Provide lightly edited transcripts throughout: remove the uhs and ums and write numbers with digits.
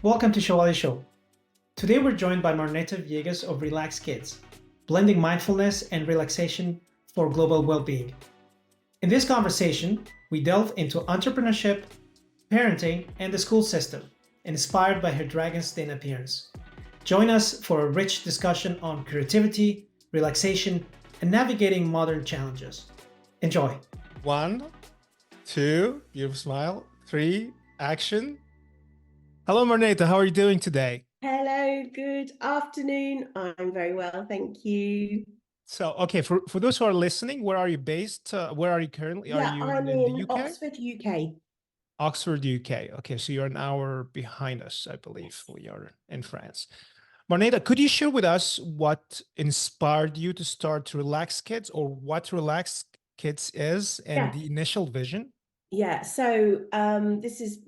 Welcome to Shawaly Show. Today we're joined by Marneta Viegas of Relax Kids, blending mindfulness and relaxation for global well-being. In this conversation, we delve into entrepreneurship, parenting, and the school system, inspired by her dragon's den appearance. Join us for a rich discussion on creativity, relaxation, and navigating modern challenges. Enjoy. 1, 2, beautiful smile. 3, action. Hello, Marneta. How are you doing today? Hello, good afternoon. I'm very well, thank you. So, okay, for those who are listening, where are you based? Where are you currently? Are you I'm in the UK? Oxford, UK. Oxford, UK. Okay, so you're an hour behind us, I believe. We are in France. Marneta, could you share with us what inspired you to start Relax Kids, or what Relax Kids is and the initial vision? Yeah, so this is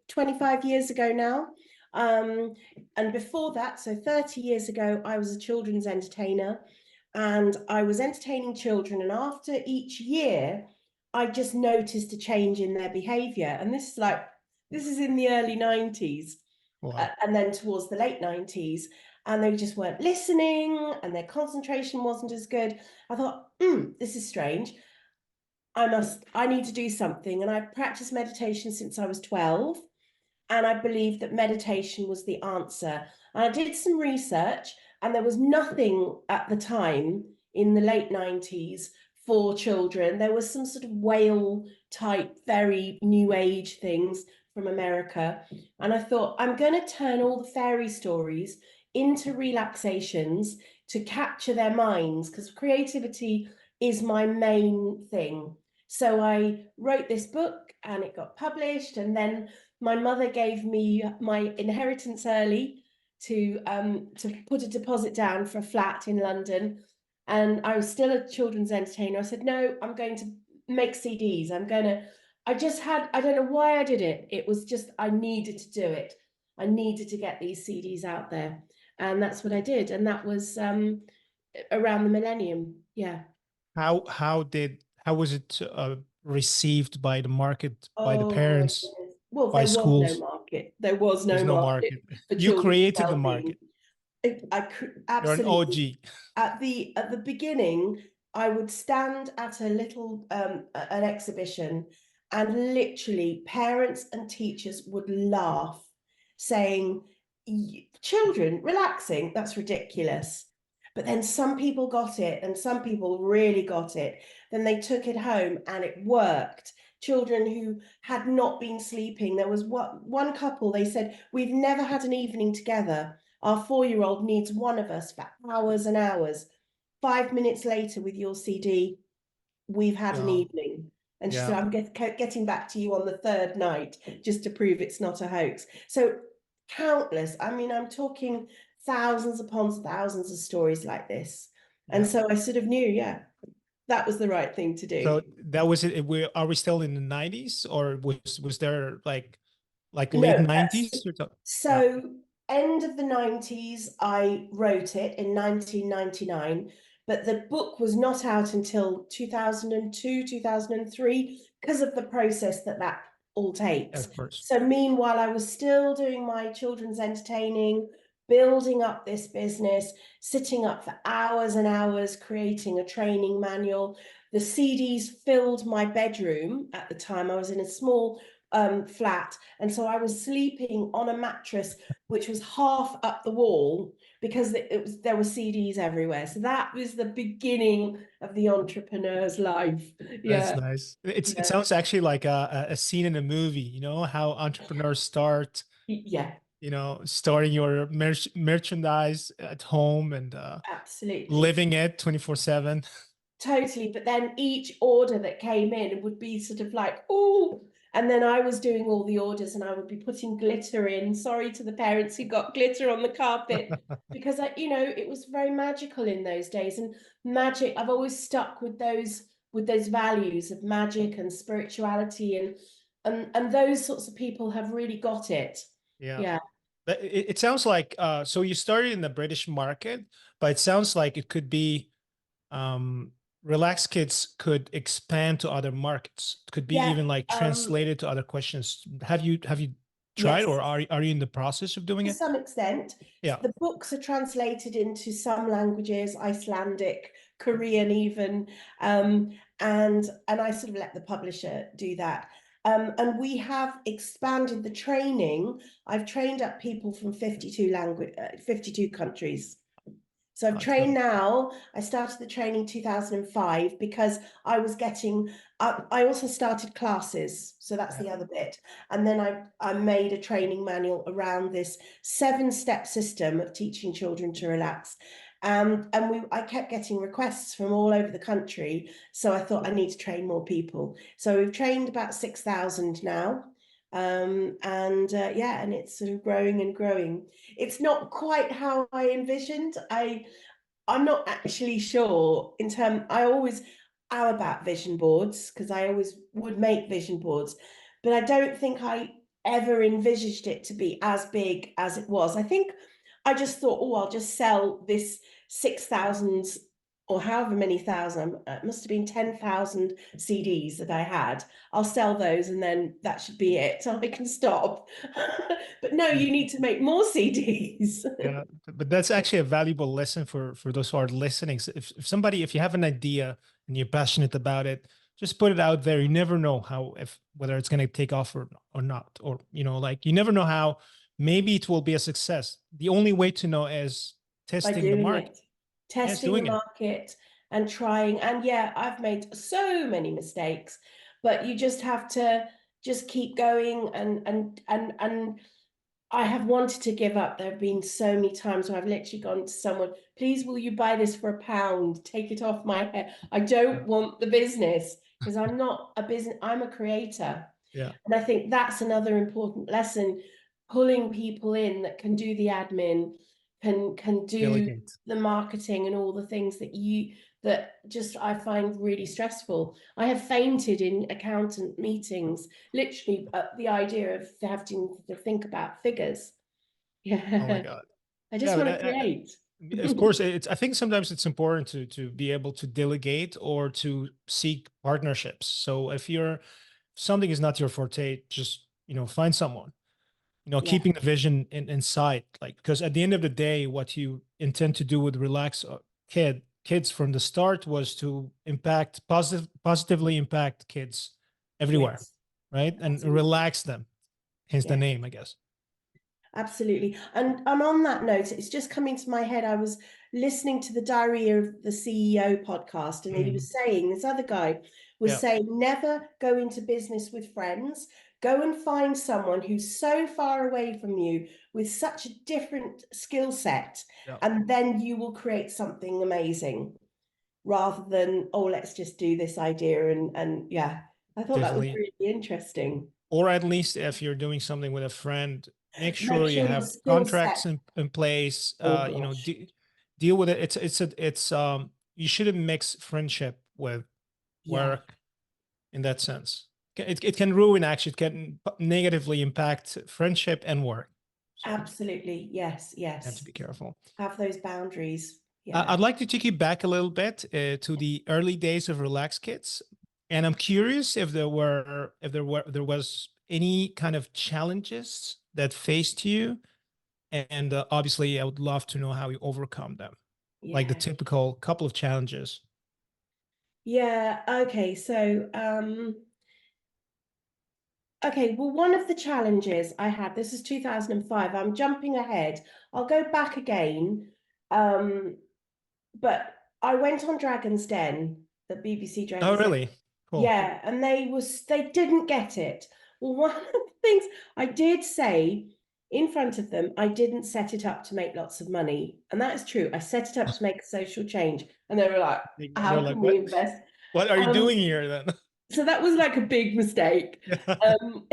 25 years ago now. And before that, so 30 years ago, I was a children's entertainer and I was entertaining children. And after each year, I just noticed a change in their behavior. And this is in the early 90s. Wow. And then towards the late 90s. And they just weren't listening and their concentration wasn't as good. I thought, this is strange. I need to do something. And I've practiced meditation since I was 12. And I believed that meditation was the answer. And I did some research, and there was nothing at the time in the late 90s for children. There was some sort of whale type, very new age things from America. And I thought, I'm going to turn all the fairy stories into relaxations to capture their minds, because creativity is my main thing. So I wrote this book and it got published, and then my mother gave me my inheritance early to put a deposit down for a flat in London. And I was still a children's entertainer. I said, no, I'm going to make CDs. I don't know why I did it. It was just, I needed to do it. I needed to get these CDs out there. And that's what I did. And that was around the millennium. Yeah. How was it received by the market, by the parents, well, by there schools? was no market. There was no There's no market. You created the market. Absolutely. You're an OG. At the beginning, I would stand at a little an exhibition, and literally parents and teachers would laugh, saying, "Children relaxing, that's ridiculous." But then some people got it, and some people really got it. Then they took it home and it worked. Children who had not been sleeping. There was one couple, they said, "We've never had an evening together. Our 4-year-old needs one of us for hours and hours. 5 minutes later with your CD, we've had an evening." And she said, "I'm getting back to you on the third night just to prove it's not a hoax." So countless, I'm talking thousands upon thousands of stories like this. And so I sort of knew, that was the right thing to do. So that was it. Are we still in the 90s, or was there like late 90s? So end of the 90s, I wrote it in 1999, but the book was not out until 2002, 2003, because of the process that all takes. Of course. So meanwhile, I was still doing my children's entertaining, building up this business, sitting up for hours and hours, creating a training manual. The CDs filled my bedroom at the time. I was in a small flat, and so I was sleeping on a mattress which was half up the wall because there were CDs everywhere. So that was the beginning of the entrepreneur's life. That's nice. It sounds actually like a scene in a movie, you know, how entrepreneurs start. Storing your merchandise at home and absolutely living it 24/7. Totally. But then each order that came in would be sort of like, oh, and then I was doing all the orders and I would be putting glitter in. Sorry to the parents who got glitter on the carpet, because it was very magical in those days. And magic, I've always stuck with those values of magic and spirituality, and those sorts of people have really got it. Yeah. But it sounds like so you started in the British market, but it sounds like it could be Relax Kids could expand to other markets. It could be even like translated to other questions. Have you tried, Yes. or are you in the process of doing To it? some extent. Yeah. The books are translated into some languages, Icelandic, Korean even, and I sort of let the publisher do that. And we have expanded the training. I've trained up people from 52 countries. So I've trained now. I started the training 2005 because I was getting, I also started classes. So that's the other bit. And then I made a training manual around this 7-step system of teaching children to relax. And I kept getting requests from all over the country. So I thought I need to train more people. So we've trained about 6,000 now. And it's sort of growing and growing. It's not quite how I envisioned. I'm not actually sure I always am about vision boards because I always would make vision boards, but I don't think I ever envisaged it to be as big as it was. I think I just thought, oh, I'll just sell this 6,000 or however many thousand, it must have been 10,000 CDs that I had. I'll sell those and then that should be it. So I can stop. But no, you need to make more CDs. Yeah, but that's actually a valuable lesson for those who are listening. So if you have an idea and you're passionate about it, just put it out there. You never know whether it's going to take off or not, or like you never know how. Maybe it will be a success. The only way to know is By testing the doing market. it, testing the market and trying. And yeah, I've made so many mistakes, but you just have to just keep going. And I have wanted to give up. There have been so many times where I've literally gone to someone, please, will you buy this for £1? Take it off my head. I don't want the business because I'm not a business, I'm a creator. Yeah. And I think that's another important lesson, pulling people in that can do the admin, can do Delegate. the marketing and all the things that just I find really stressful. I have fainted in accountant meetings, literally the idea of having to think about figures. Yeah. Oh my God. I just want to create. Of course, I think sometimes it's important to be able to delegate or to seek partnerships. So if something is not your forte, just find someone. Keeping the vision in sight, because at the end of the day, what you intend to do with Relax Kids from the start was to positively impact kids everywhere, Yes, right? And absolutely. relax them, hence the name, I guess. Absolutely. And on that note, it's just coming to my head. I was listening to the Diary of the CEO podcast, and he was saying, this other guy was saying, never go into business with friends. Go and find someone who's so far away from you with such a different skill set, and then you will create something amazing rather than, oh, let's just do this idea. And yeah, I thought that was really interesting. Or at least if you're doing something with a friend, make sure you have contracts in place. Deal with it. It's you shouldn't mix friendship with work in that sense. It can ruin, actually. It can negatively impact friendship and work. So absolutely. Yes. You have to be careful. Have those boundaries. I'd like to take you back a little bit to the early days of Relax Kids. And I'm curious if there was any kind of challenges that faced you. And obviously, I would love to know how you overcome them, like the typical couple of challenges. Yeah. Okay. So, okay. Well, one of the challenges I had, this is 2005. I'm jumping ahead. I'll go back again. But I went on Dragon's Den, the BBC Dragon's Den. Oh, really? Cool. Yeah, and they didn't get it. Well, one of the things I did say in front of them, I didn't set it up to make lots of money. And that is true. I set it up to make a social change. And they were like, how can we invest? What are you doing here then? So that was like a big mistake. And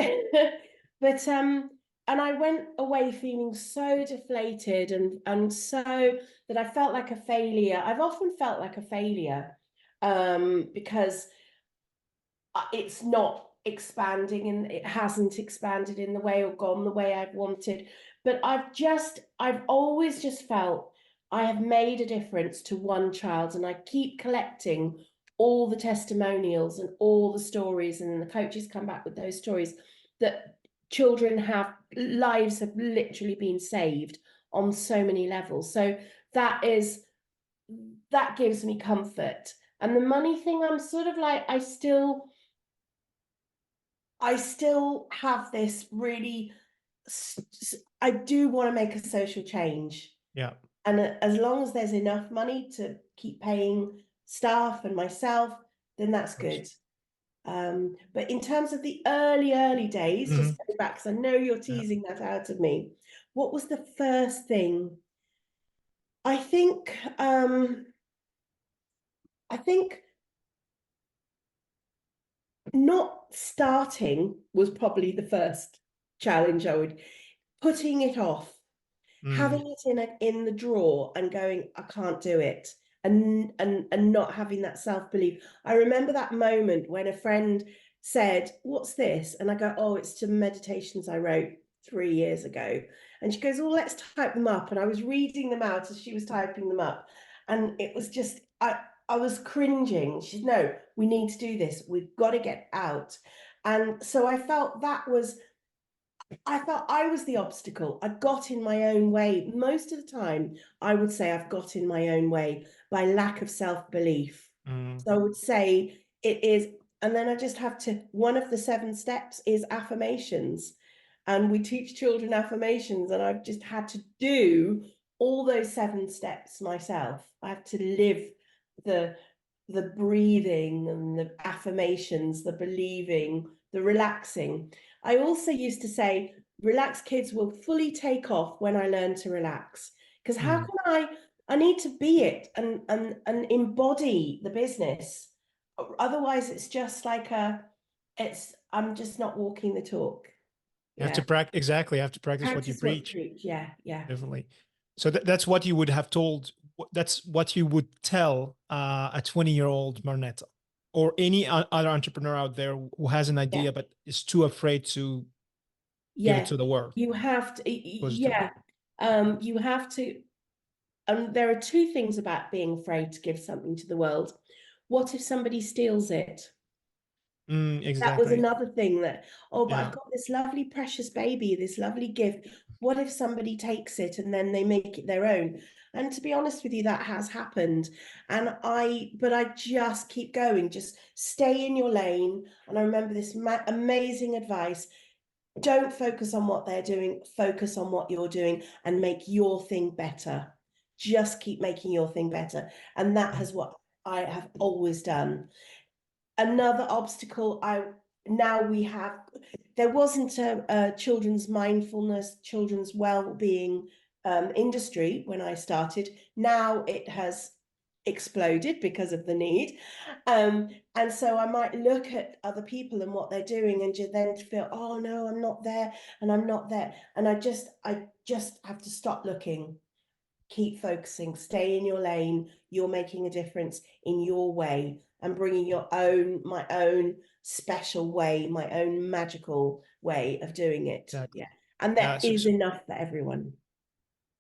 I went away feeling so deflated and so that I felt like a failure. I've often felt like a failure because it's not expanding and it hasn't expanded in the way or gone the way I've wanted. But I've always just felt I have made a difference to one child, and I keep collecting all the testimonials and all the stories, and the coaches come back with those stories that children lives have literally been saved on so many levels. So that gives me comfort. And the money thing, I'm sort of like, I still have this really, I do want to make a social change. Yeah. And as long as there's enough money to keep paying staff and myself, then that's good. But in terms of the early days, just going back, because I know you're teasing that out of me, what was the first thing? I think not starting was probably the first challenge. Putting it off, having it in the drawer and going, I can't do it, and not having that self-belief. I remember that moment when a friend said, what's this? And I go, oh, it's some meditations I wrote 3 years ago. And she goes, well, let's type them up. And I was reading them out as she was typing them up, and it was just, I was cringing. She said, no, we need to do this, we've got to get out. And so I felt I was the obstacle. I got in my own way. Most of the time, I would say I've got in my own way by lack of self-belief. So I would say it is, and then I just have to, one of the 7 steps is affirmations. And we teach children affirmations, and I've just had to do all those 7 steps myself. I have to live the breathing and the affirmations, the believing, the relaxing. I also used to say, relaxed kids will fully take off when I learn to relax. Because how can I need to be it and embody the business. Otherwise, it's just like I'm just not walking the talk. You have to practice, exactly. You have to practice what you preach. Yeah, yeah. Definitely. So that's what you would have told, that's what you would tell a 20-year-old Marneta, or any other entrepreneur out there who has an idea but is too afraid to give it to the world. You have to, you have to, there are 2 things about being afraid to give something to the world. What if somebody steals it? Exactly. That was another thing that, but I've got this lovely precious baby, this lovely gift. What if somebody takes it and then they make it their own? And to be honest with you, that has happened. And but I just keep going, just stay in your lane. And I remember this amazing advice: don't focus on what they're doing, focus on what you're doing and make your thing better. Just keep making your thing better. And that is what I have always done. Another obstacle there wasn't a children's mindfulness, children's well-being industry when I started. Now it has exploded because of the need. And so I might look at other people and what they're doing and then feel, oh no, I'm not there and I'm not there. And I just have to stop looking, keep focusing, stay in your lane. You're making a difference in your way and bringing my own special way, my own magical way of doing it. Exactly. Yeah. And that is enough for everyone.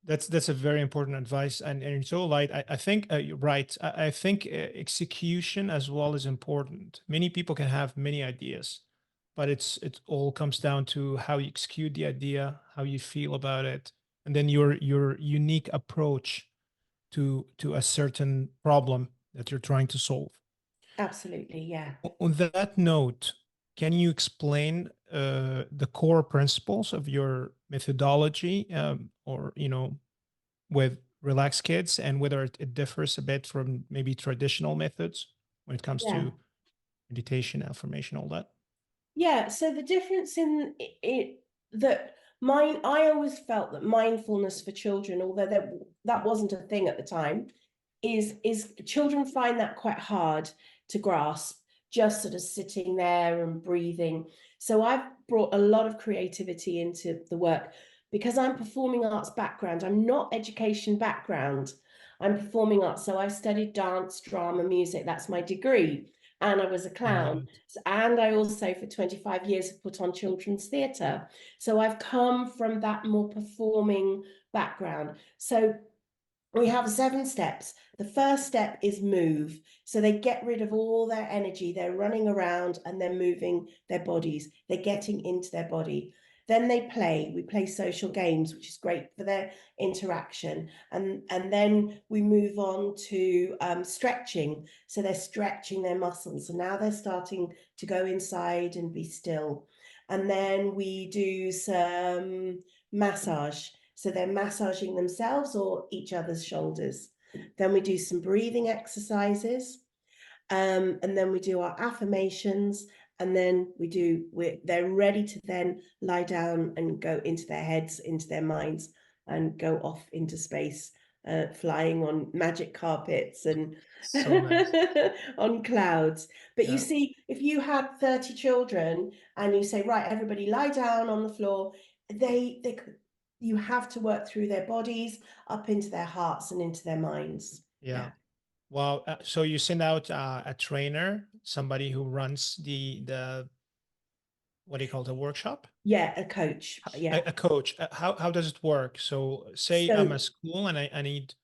That's a very important advice, and so like I think you're right. I think execution as well is important. Many people can have many ideas, but it all comes down to how you execute the idea, how you feel about it, and then your unique approach to a certain problem that you're trying to solve. Absolutely, yeah. On that note, can you explain the core principles of your methodology, or with Relaxed Kids, and whether it differs a bit from maybe traditional methods when it comes to meditation, affirmation, all that? Yeah. So the difference in it I always felt that mindfulness for children, although that wasn't a thing at the time, is children find that quite hard to grasp, just sort of sitting there and breathing. So I've brought a lot of creativity into the work because I'm performing arts background. I'm not education background. I'm performing arts. So I studied dance, drama, music. That's my degree. And I was a clown. And I also, for 25 years, have put on children's theatre. So I've come from that more performing background. So we have 7 steps. The first step is move. So they get rid of all their energy. They're running around and they're moving their bodies. They're getting into their body. Then they play. We play social games, which is great for their interaction. And then we move on to stretching. So they're stretching their muscles. And now they're starting to go inside and be still. And then we do some massage. So they're massaging themselves or each other's shoulders. Then we do some breathing exercises. And then we do our affirmations, and then they're ready to then lie down and go into their heads, into their minds, and go off into space, flying on magic carpets and So nice. on clouds. But you Yeah. see, if you had 30 children and you say, right, everybody lie down on the floor, you have to work through their bodies up into their hearts and into their minds. Yeah. Well, so you send out a trainer, somebody who runs the what do you call it, a workshop? Yeah, a coach. Yeah. A coach. How does it work? So say I'm So a school and I need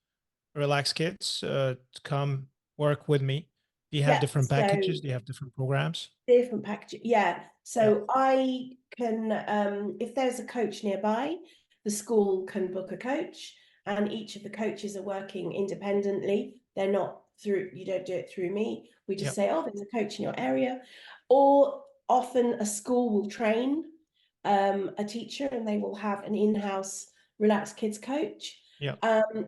relaxed kids to come work with me. Do you have yeah, different so packages? Do you have different programs? different packaging. Yeah. Yeah. So I can, if there's a coach nearby, the school can book a coach, and each of the coaches are working independently. They're not through, you don't do it through me. We just say, oh, there's a coach in your area. Or often a school will train a teacher and they will have an in-house relaxed kids coach. Yeah.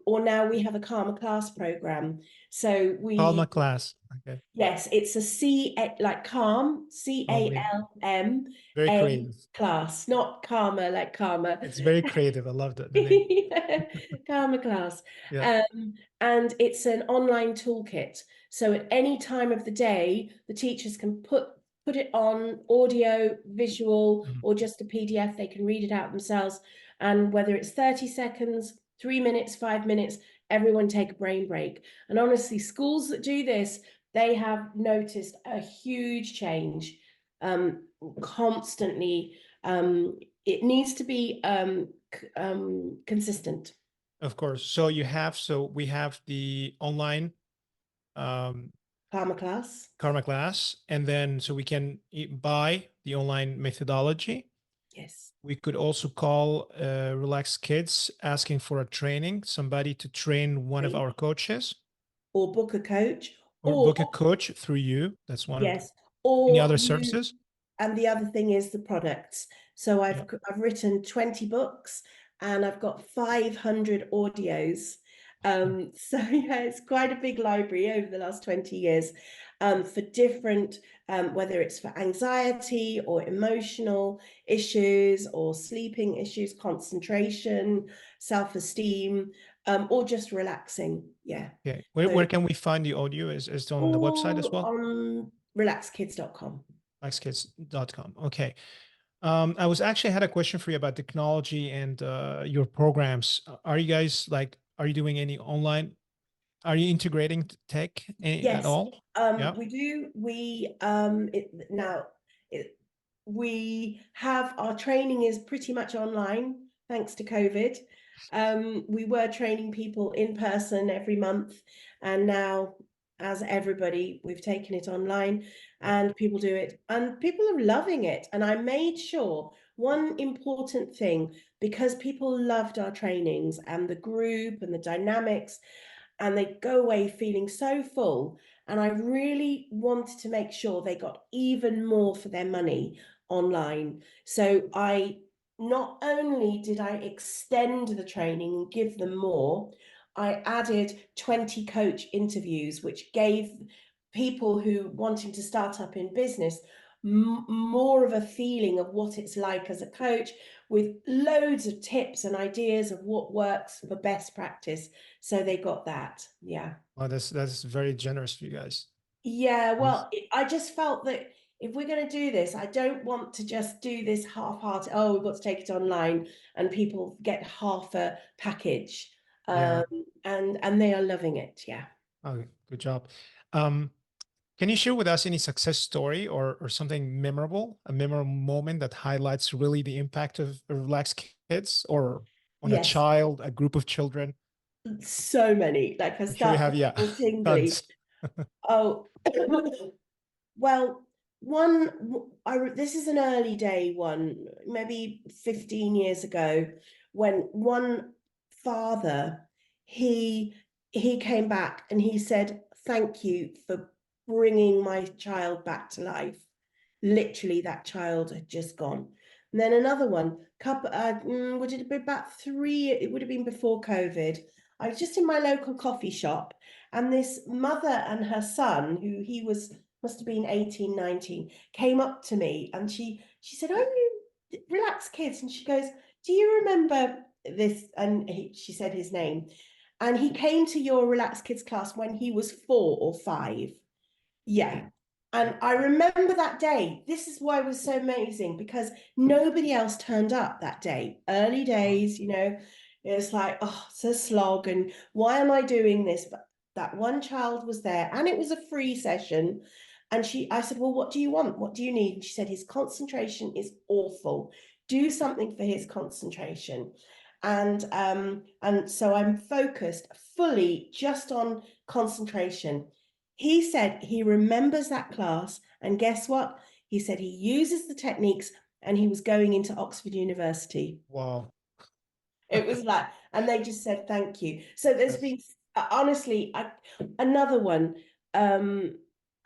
Or now we have a Karma class program. So Palma class. Okay. yes, it's a like calm, Oh, yeah. CALM Very A creative. class, not karma like karma. It's very creative. I love the name. Karma class. Yeah. And it's an online toolkit. So at any time of the day, the teachers can put it on audio, visual, Mhm. or just a PDF. They can read it out themselves. And whether it's 30 seconds, 3 minutes, 5 minutes, everyone take a brain break. And honestly, schools that do this, they have noticed a huge change constantly. It needs to be consistent. Of course. So we have the online um, Karma class. Karma class, and then so we can buy the online methodology. Yes. We could also call Relaxed Kids asking for a training, somebody to train one of our coaches. Or book a coach. Or book a coach through you. That's one of yes. any Or other services. And the other thing is the products. So I've written 20 books and I've got 500 audios. So yeah, it's quite a big library over the last 20 years for different, whether it's for anxiety or emotional issues or sleeping issues, concentration, self-esteem, or just relaxing. Yeah. Okay. Where can we find the audio? Is it on the website as well? On relaxedkids.com. Relaxedkids.com. Okay. I had a question for you about technology and your programs. Are you guys are you doing any online? Are you integrating tech Yes, at all? we do. We have our training is pretty much online thanks to COVID. We were training people in person every month, and now, as everybody, we've taken it online, and people do it, and people are loving it. And I made sure one important thing, because people loved our trainings and the group and the dynamics, and they go away feeling so full. And I really wanted to make sure they got even more for their money online. So not only did I extend the training and give them more, I added 20 coach interviews, which gave people who wanting to start up in business more of a feeling of what it's like as a coach, with loads of tips and ideas of what works for best practice. So they got that. Yeah. Well, that's very generous for you guys. Yeah. Well, I just felt that if we're going to do this, I don't want to just do this half-hearted. Oh, we've got to take it online, and people get half a package. Yeah. And they are loving it. Yeah. Oh, good job. Can you share with us any success story or something memorable, a memorable moment that highlights really the impact of Relaxed Kids or on a Yes. child, a group of children? So many. Like I I'm sure you start have, yeah, tingly. tons. Oh, well, This is an early day one, maybe 15 years ago, when one father, he came back and he said, "Thank you for bringing my child back to life." Literally, that child had just gone. And then another one, would it have been about 3? It would have been before COVID. I was just in my local coffee shop, and this mother and her son, who he was must have been 18, 19, came up to me, and she said, "Oh, you Relax Kids," and she goes, "Do you remember this?" And she said his name, and he came to your Relax Kids class when he was 4 or 5. Yeah. And I remember that day. This is why it was so amazing, because nobody else turned up that day. Early days, you know, it's like, oh, it's a slog. And why am I doing this? But that one child was there, and it was a free session. And I said, "Well, what do you want? What do you need?" And she said, "His concentration is awful. Do something for his concentration." And so I'm focused fully just on concentration. He said he remembers that class, and guess what? He said he uses the techniques, and he was going into Oxford University. Wow. It was like, and they just said thank you. So there's been, honestly, another one.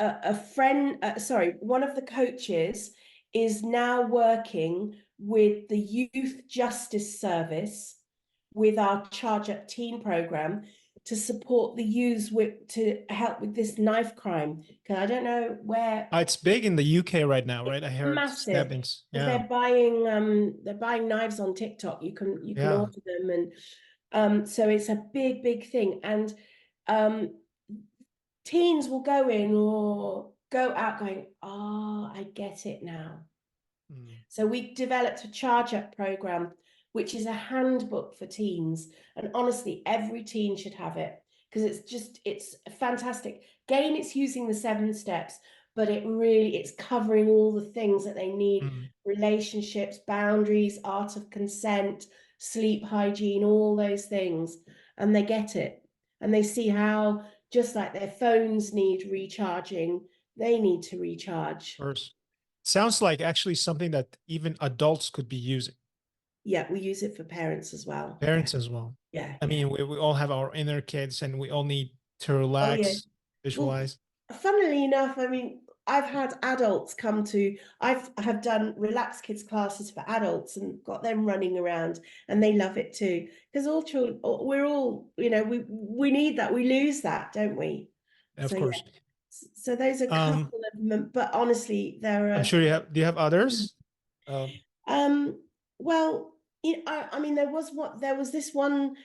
A friend, sorry, one of the coaches is now working with the Youth Justice Service with our Charge Up Teen program to support the youths to help with this knife crime. Because I don't know where. It's big in the UK right now, right? I heard Massive. stabbings. Yeah. They're buying knives on TikTok. You can order them, and so it's a big thing. And teens will go in or go out going, "Oh, I get it now." So we developed a Charge Up program, which is a handbook for teens. And honestly, every teen should have it, because it's fantastic. Again, it's using the 7 steps, but it's covering all the things that they need: relationships, boundaries, art of consent, sleep hygiene, all those things. And they get it. And they see how, just like their phones need recharging, they need to recharge. Of course. Sounds like actually something that even adults could be using. Yeah, we use it for parents as well. Parents as well. Yeah. I mean, we all have our inner kids, and we all need to relax, visualize. Well, funnily enough, I mean, I've had adults come to, I have done Relax Kids classes for adults and got them running around, and they love it too. Because all children, we're all, you know, we need that. We lose that, don't we? Of course. Yeah. So those are a couple of them, but honestly, there are. I'm sure you have. Do you have others? Well, I mean, there was this one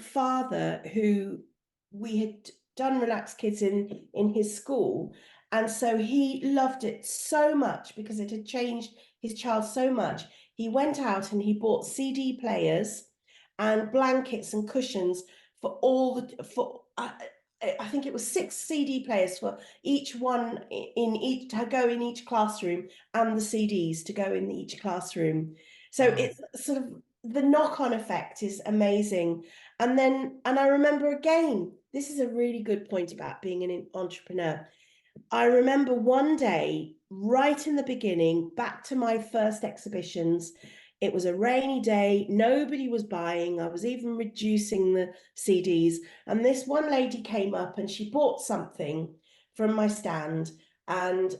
father who we had done Relax Kids in his school, and so he loved it so much because it had changed his child so much. He went out and he bought CD players and blankets and cushions for I think it was 6 CD players for each one to go in each classroom, and the CDs to go in each classroom. So it's sort of, the knock-on effect is amazing. And I remember, again, this is a really good point about being an entrepreneur. I remember one day, right in the beginning, back to my first exhibitions, it was a rainy day, nobody was buying, I was even reducing the CDs, and this one lady came up and she bought something from my stand, and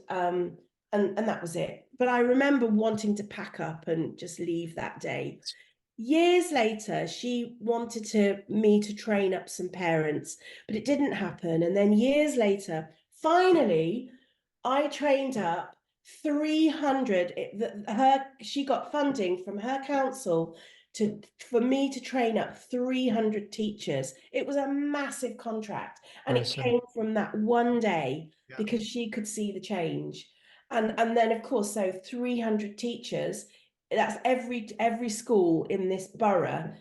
that was it. But I remember wanting to pack up and just leave that day. Years later, she wanted me to train up some parents, but it didn't happen. And then years later, finally, I trained up 300. She got funding from her council for me to train up 300 teachers. It was a massive contract, and it came from that one day, because she could see the change. And then, of course, so 300 teachers, that's every school in this borough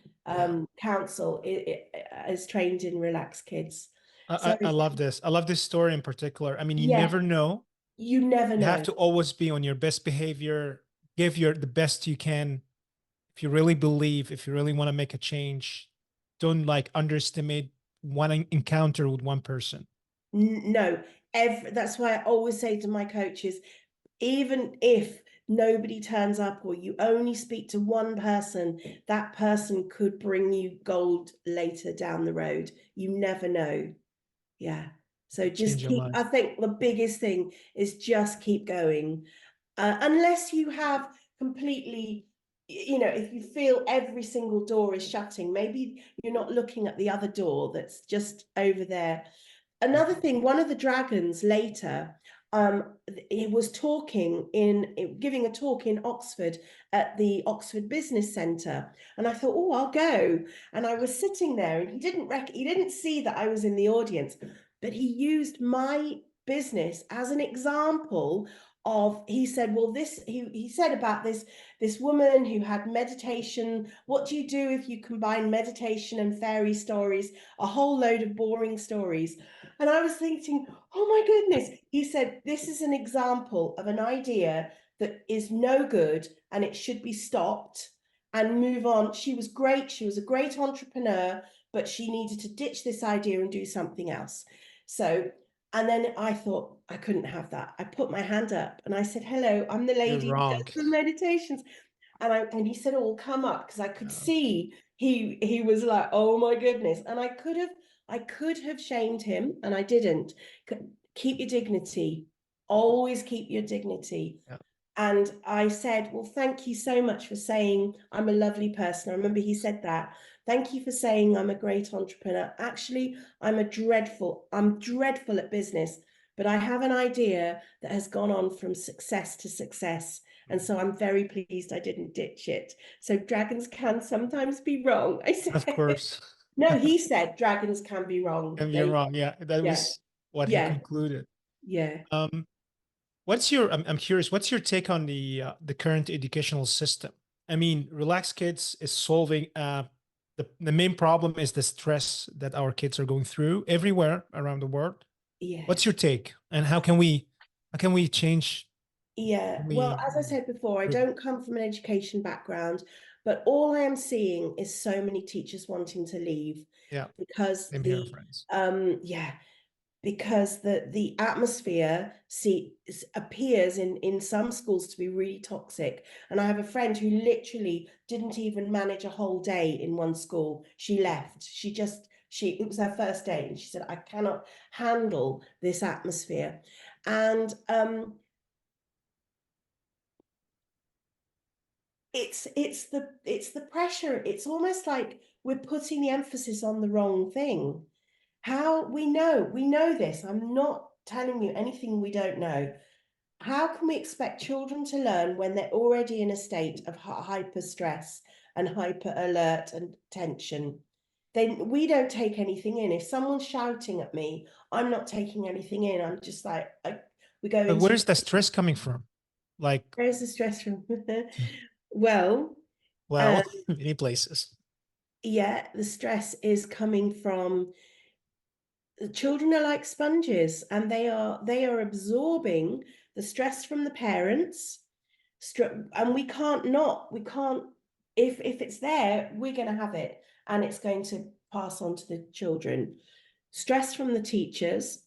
council is trained in Relax Kids. I love this. I love this story in particular. I mean, you never know. You never know. You have to always be on your best behavior, give the best you can. If you really believe, if you really want to make a change, don't underestimate one encounter with one person. No, that's why I always say to my coaches, even if nobody turns up or you only speak to one person, that person could bring you gold later down the road. You never know. Yeah. So just Change your keep, mind. I think the biggest thing is just keep going. Unless you have completely, if you feel every single door is shutting, maybe you're not looking at the other door that's just over there. Another thing, one of the dragons later, he was giving a talk in Oxford at the Oxford Business Centre, and I thought, oh, I'll go. And I was sitting there, and he didn't see that I was in the audience, but he used my business as an example of, he said, well, he said about this woman who had meditation. What do you do if you combine meditation and fairy stories? A whole load of boring stories. And I was thinking, oh my goodness. He said, this is an example of an idea that is no good and it should be stopped and move on. She was great. She was a great entrepreneur, but she needed to ditch this idea and do something else. So, and then I thought I couldn't have that. I put my hand up and I said, hello, I'm the lady You're who wrong. does the meditations. And he said, oh, come up, because I could see he was like, oh my goodness. And I could have shamed him, and I didn't. Keep your dignity. Always keep your dignity. Yeah. And I said, well, thank you so much for saying I'm a lovely person. I remember he said that. Thank you for saying I'm a great entrepreneur. Actually, I'm dreadful at business, but I have an idea that has gone on from success to success. And so I'm very pleased I didn't ditch it. So dragons can sometimes be wrong. I said, Of course. no, he said dragons can be wrong. And you're wrong. Yeah, that Yeah. was what he Yeah. concluded. Yeah. I'm curious, what's your take on the current educational system? I mean, Relax Kids is solving the main problem is the stress that our kids are going through everywhere around the world. Yeah. What's your take, and how can we change? Yeah, well, as I said before, I don't come from an education background, but all I am seeing is so many teachers wanting to leave. Yeah, because same here, friends. Because the atmosphere appears in some schools to be really toxic. And I have a friend who literally didn't even manage a whole day in one school. She left. It was her first day, and she said, I cannot handle this atmosphere. And it's the pressure. It's almost like we're putting the emphasis on the wrong thing. How we know this. I'm not telling you anything we don't know. How can we expect children to learn when they're already in a state of hyper stress and hyper alert and tension? We don't take anything in. If someone's shouting at me, I'm not taking anything in. I'm just like, we go. But where's the stress coming from? Like, where's the stress from? Well, many places. yeah, the stress is coming from, the children are like sponges, and they are absorbing the stress from the parents, and we can't, if it's there, we're going to have it, and it's going to pass on to the children. Stress from the teachers,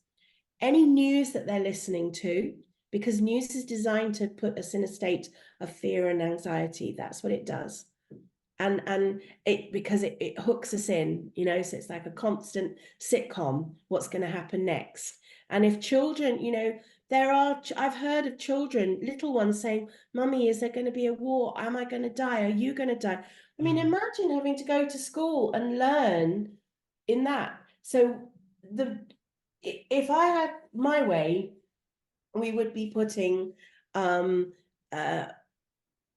any news that they're listening to, because news is designed to put us in a state of fear and anxiety. That's what it does. And because it hooks us in, so it's like a constant sitcom, what's going to happen next. And if children, I've heard of children, little ones, saying, Mummy, is there going to be a war? Am I going to die? Are you going to die? I mean, imagine having to go to school and learn in that. So if I had my way, we would be putting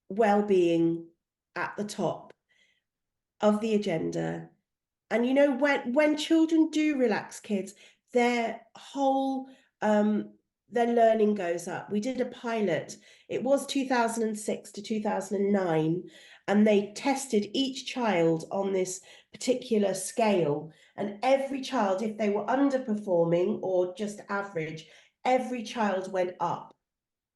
well-being at the top of the agenda. And when children do Relax Kids, their whole their learning goes up. We did a pilot. It was 2006 to 2009, and they tested each child on this particular scale, and every child, if they were underperforming or just average, every child went up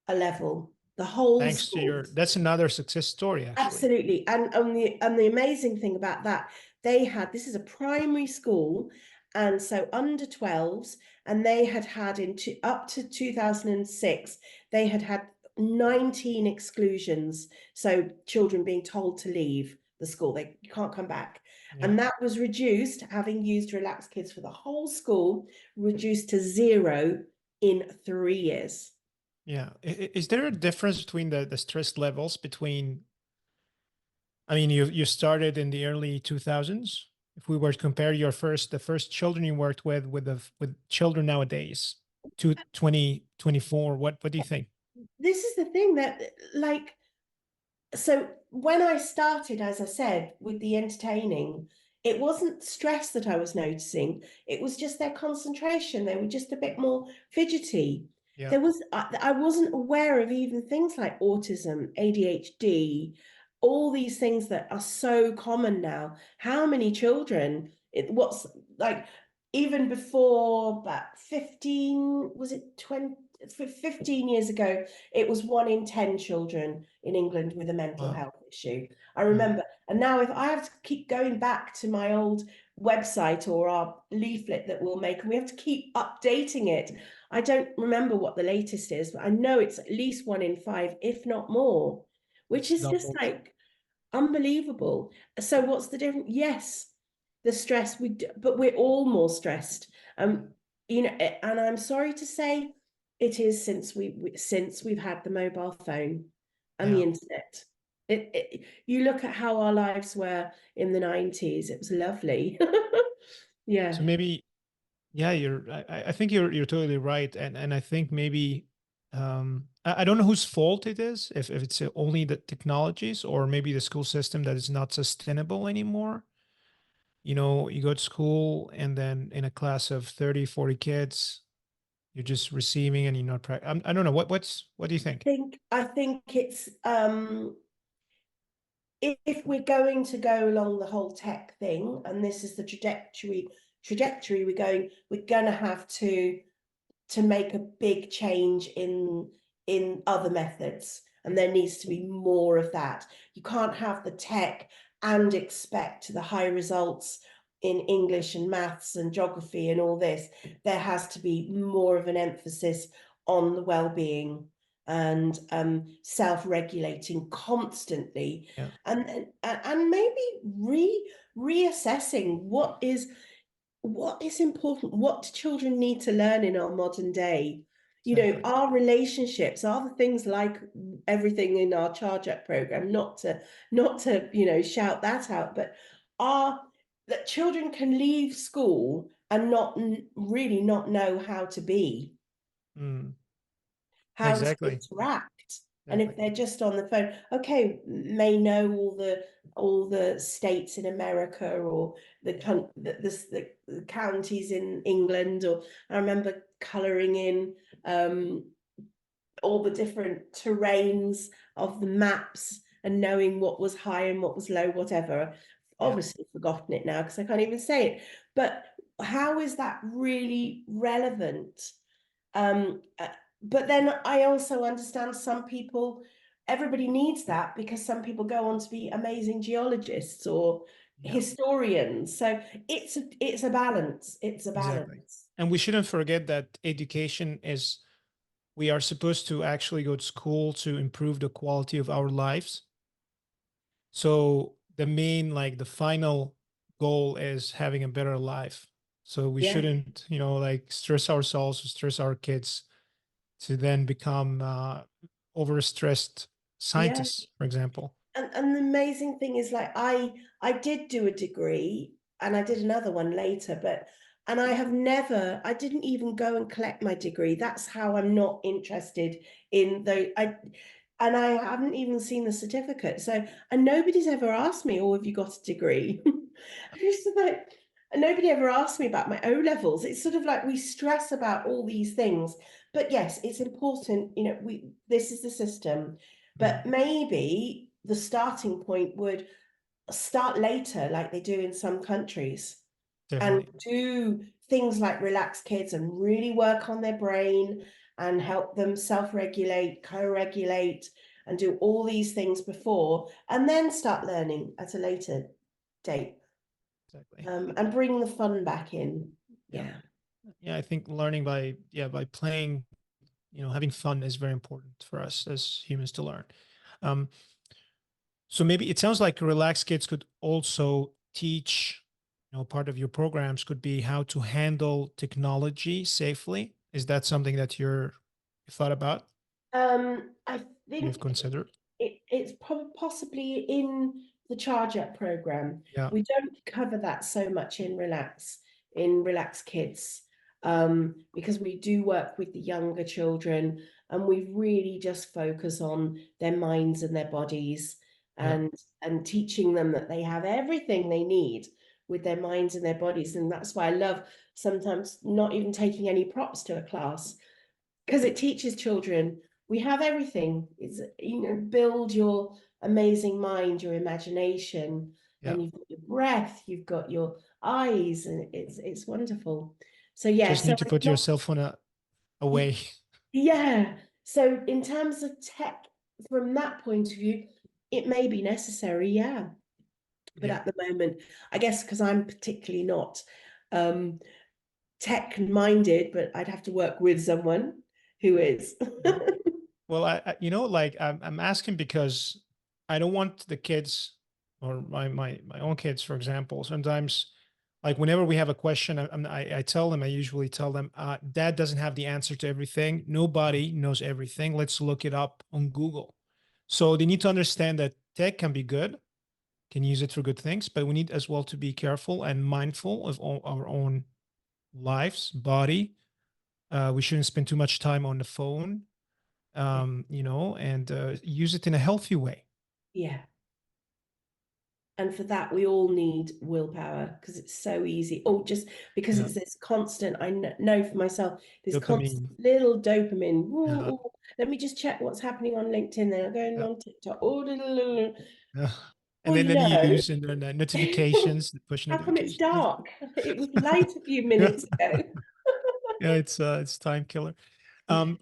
a level. The whole Thanks school. that's another success story, actually. Absolutely. And the amazing thing about that, this is a primary school, And so under 12s, and they had had up to 2006, they had 19 exclusions. So children being told to leave the school, you can't come back. Yeah. And that was reduced, having used Relax Kids for the whole school, reduced to 0 in 3 years. Yeah. Is there a difference between the stress levels between, I mean, you started in the early 2000s. If we were to compare the first children you worked with children nowadays to 2024, what do you think? This is the thing that, like, so when I started, as I said, with the entertaining, it wasn't stress that I was noticing. It was just their concentration. They were just a bit more fidgety. Yeah. I wasn't aware of even things like autism, ADHD, all these things that are so common now. How many children, what's like, even before about 15, was it 20, 15 years ago, it was 1 in 10 children in England with a mental health issue. I remember. And now if I have to keep going back to my old website or our leaflet that we'll make, and we have to keep updating it. I don't remember what the latest is, but I know it's at least 1 in 5, if not more, which is just like unbelievable. So what's the difference? Yes, the stress, but we're all more stressed. You know, and I'm sorry to say, it is since we've had the mobile phone and the internet. You look at how our lives were in the 90s, it was lovely. Yeah. So maybe, yeah, I think you're totally right. And I think maybe, I don't know whose fault it is, if it's only the technologies or maybe the school system that is not sustainable anymore. You know, you go to school and then in a class of 30, 40 kids, you're just receiving and you're not I don't know. What do you think? I think it's if we're going to go along the whole tech thing, and this is the trajectory we're going to have to make a big change in other methods, and there needs to be more of that. You can't have the tech and expect the high results in English and maths and geography and all this. There has to be more of an emphasis on the well-being and self-regulating constantly, Yeah. and maybe reassessing what is important, what children need to learn in our modern day. You know, our relationships are the things, like everything in our Charge Up program, not to you know, shout that out, but that children can leave school and really not know how to be, how to interact. And if they're just on the phone, okay, may know all the states in America, or the counties in England, or I remember colouring in all the different terrains of the maps and knowing what was high and what was low, whatever. Obviously forgotten it now because I can't even say it. But how is that really relevant? But then I also understand everybody needs that, because some people go on to be amazing geologists or historians. So it's a balance. It's a balance. Exactly. And we shouldn't forget that education is, we are supposed to actually go to school to improve the quality of our lives. So the main, like the final goal is having a better life. So we shouldn't, you know, like stress ourselves or stress our kids to then become overstressed scientists, for example. And the amazing thing is, like, I did do a degree and I did another one later, and I didn't even go and collect my degree. That's how I'm not interested in and I haven't even seen the certificate. So, and nobody's ever asked me, oh, have you got a degree? I'm just like, and nobody ever asked me about my O levels. It's sort of like we stress about all these things, but yes, it's important. You know, this is the system, but maybe the starting point would start later, like they do in some countries. Definitely. And do things like Relax Kids and really work on their brain and help them self-regulate, co-regulate, and do all these things before, and then start learning at a later date. Exactly. And bring the fun back in. Yeah. Yeah, I think learning by playing, having fun is very important for us as humans to learn. Um, so maybe it sounds like Relax Kids could also teach, part of your programs could be how to handle technology safely. Is that something that you thought about? I You've think considered? it's probably possibly in the charge up program. Yeah. We don't cover that so much in Relax Kids, because we do work with the younger children, and we really just focus on their minds and their bodies, Yeah. and teaching them that they have everything they need with their minds and their bodies. And that's why I love sometimes not even taking any props to a class, because it teaches children we have everything. It's, build your amazing mind, your imagination, Yeah. and you've got your breath, you've got your eyes, and it's wonderful. So yeah, Just so need to it's put your cell phone away. yeah. So in terms of tech, from that point of view, it may be necessary, yeah. But Yeah. at the moment, I guess because I'm particularly not tech minded, but I'd have to work with someone who is. Yeah. Well, I'm asking because I don't want the kids or my own kids, for example. Sometimes, like whenever we have a question, I tell them, I usually tell them, Dad doesn't have the answer to everything. Nobody knows everything. Let's look it up on Google. So they need to understand that tech can be good, can use it for good things, but we need as well to be careful and mindful of our own lives, body. We shouldn't spend too much time on the phone, and use it in a healthy way. Yeah. And for that, we all need willpower, because it's so easy. Oh, just because Yeah. it's this constant, I know for myself, this constant Dopamine. little dopamine. Ooh, Yeah. ooh, let me just check what's happening on LinkedIn. Then I'm going Yeah. on TikTok. Oh, Yeah. And well, then the news and then the notifications, the push how come it's notifications. dark? It was light a few minutes ago. Yeah, it's time killer. Um,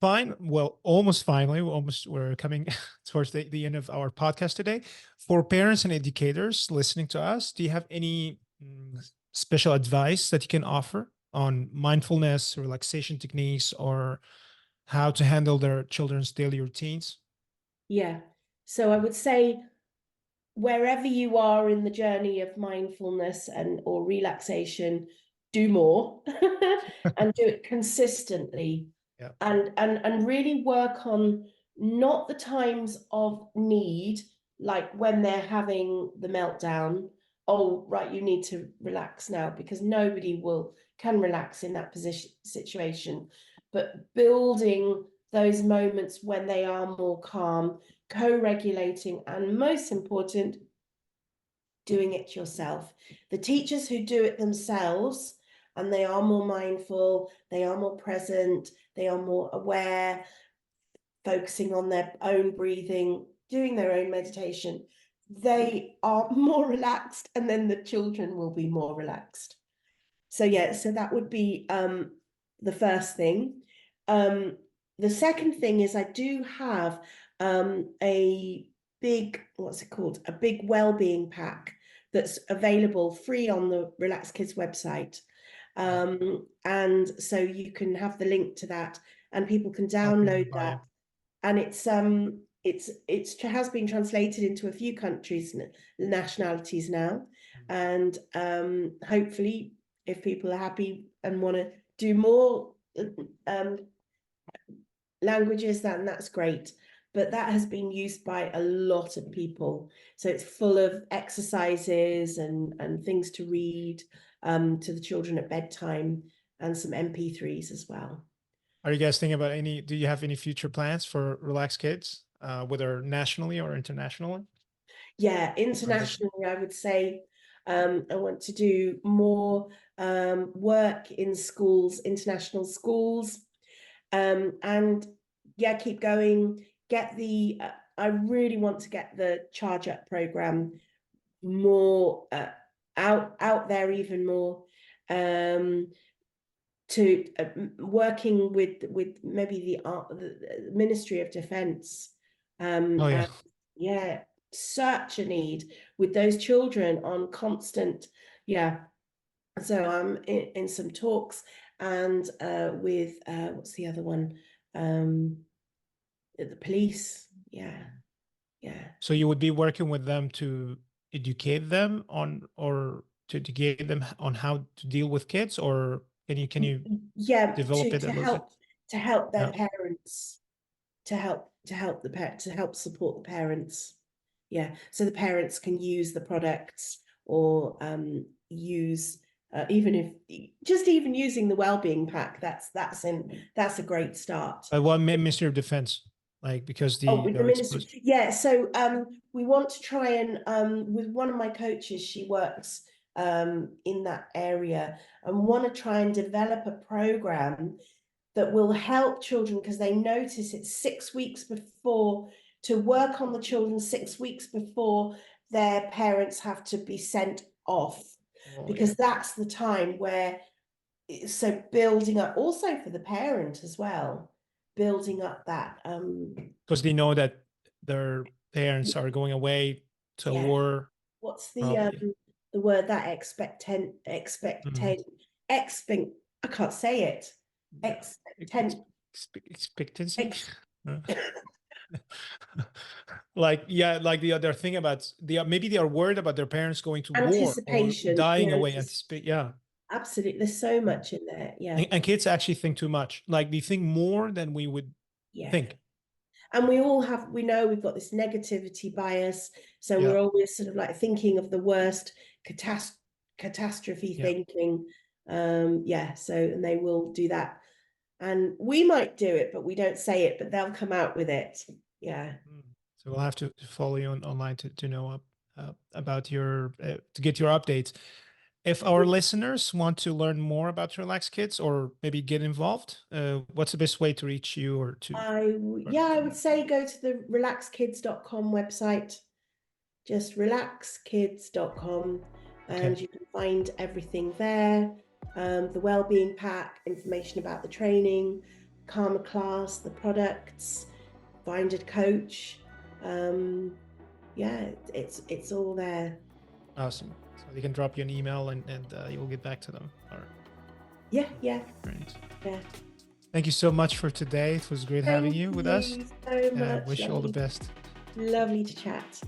Fine. Well, almost finally, we're coming towards the end of our podcast today. For parents and educators listening to us, do you have any special advice that you can offer on mindfulness, relaxation techniques, or how to handle their children's daily routines? Yeah. So I would say, wherever you are in the journey of mindfulness and or relaxation, do more and do it consistently, Yeah. and really work on not the times of need, like when they're having the meltdown. Oh, right, you need to relax now, because nobody can relax in that situation. But building those moments when they are more calm, co-regulating, and most important, doing it yourself. The teachers who do it themselves, and they are more mindful, they are more present, they are more aware, focusing on their own breathing, doing their own meditation, they are more relaxed, and then the children will be more relaxed. So yeah, so that would be the first thing. The second thing is, I do have a big, what's it called? A big wellbeing pack that's available free on the Relax Kids website. And so you can have the link to that, and people can I'll put in the download that. bio. And it's has been translated into a few countries, nationalities now, and hopefully, if people are happy and want to do more languages, then that's great. But that has been used by a lot of people, so it's full of exercises and things to read to the children at bedtime, and some MP3s as well. Are you guys thinking about do you have any future plans for Relax Kids, whether nationally or internationally? Yeah, internationally, I would say I want to do more work in schools, international schools, and yeah, keep going. I really want to get the Charge Up program more out there, even more. To working with maybe the Ministry of Defence, Oh yeah. and yeah, such a need with those children on constant, yeah, So I'm in some talks and with what's the other one? The police. Yeah. So you would be working with them to educate them on, or to educate them on how to deal with kids, or can you Yeah, develop it a little bit? to help their Yeah. parents, to help support the parents. Yeah, so the parents can use the products, or use even even using the wellbeing pack. That's a great start. But what Ministry of Defense, like, because With the ministry, yeah. So we want to try and with one of my coaches, she works in that area, and want to try and develop a program that will help children, because they notice it's 6 weeks before, to work on the children 6 weeks before their parents have to be sent off, because that's the time where, so building up also for the parent as well, building up that because they know that their parents are going away to war. What's the word, that expectant I can't say it. Expectancy. Like, yeah, like the other thing about maybe they are worried about their parents going to war or dying away. Yeah, absolutely. There's so much in there. Yeah. And kids actually think too much. Like, they think more than we would think. And we know we've got this negativity bias. So we're always sort of like thinking of the worst, catastrophe thinking. So, and they will do that. And we might do it, but we don't say it, but they'll come out with it. Yeah. So we'll have to follow you online to know about your, to get your updates. If our listeners want to learn more about Relax Kids, or maybe get involved, what's the best way to reach you, or to? I would say go to the relaxkids.com website, just relaxkids.com, and you can find everything there. The wellbeing pack, information about the training, karma class, the products, find a coach. It's all there. Awesome. So they can drop you an email, and you will get back to them. Or... Yeah. Great. Yeah. Thank you so much for today. It was great having you with us. So much. Wish you all the best. Lovely to chat.